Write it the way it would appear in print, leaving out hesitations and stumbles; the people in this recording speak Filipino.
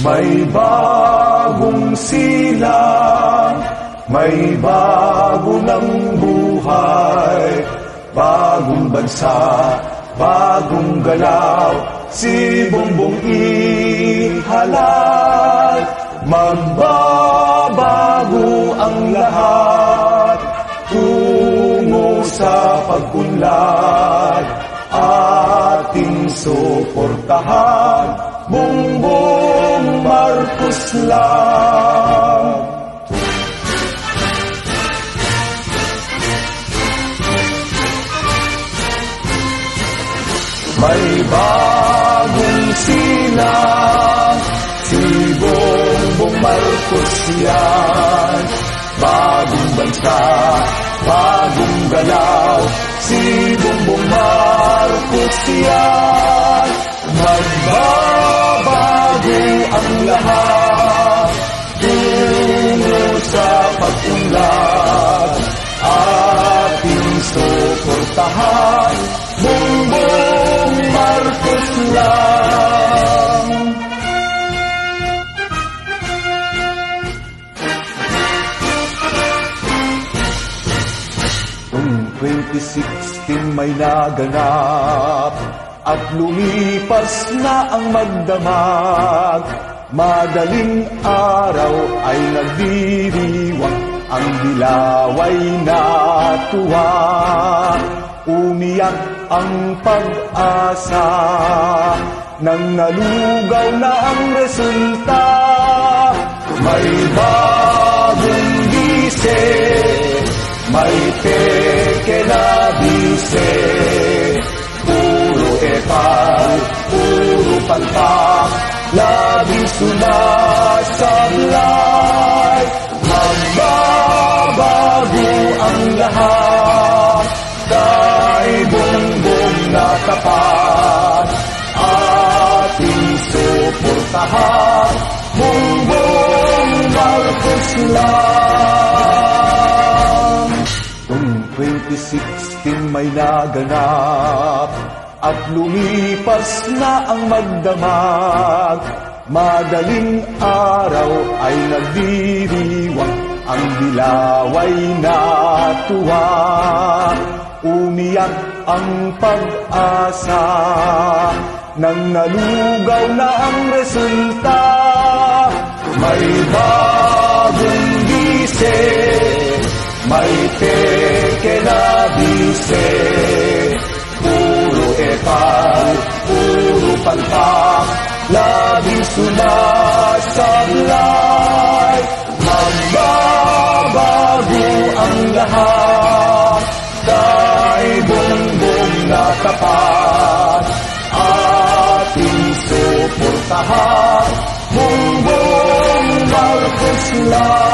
May bagong silang, may bago ng buhay, bagong bansa, bagong galaw, si Bongbong ihalal. Magbabago ang lahat, tungo sa pag-unlad, ating suportahan, Bongbong Marcos lang. May bagong silang, si Bongbong Marcos yan. Bagong bansa, bagong galaw, si Bongbong Marcos yan. Magbabago ang lahat, tungo sa pag-unlad, ating suportahan, Bongbong Marcos lang. Noong 2016 may naganap at lumipas na ang magdamag. Madaling araw ay nagdiriwang, ang dilaw ay natuwa. Umiyak ang pag-asa, nang nalugaw na ang resulta. May bagong bise, may peke na bise, puro epal, puro palpak, laging sumasablay. Magbabago ang lahat, kay Bongbong na tapat, ating suportahan, Bongbong Marcos lang. Noong 2016 may naganap at lumipas na ang magdamag. Madaling araw ay nagdiriwang, ang dilaw ay natuwa. Umiyak ang pag-asa, nang nalugaw na ang resulta. May bagong bise, may peke na bise, puro epal, puro palpak, laging sumasablay. Magbabago ang lahat, kay Bongbong na tapat, ating suportahan, Bongbong Marcos lang.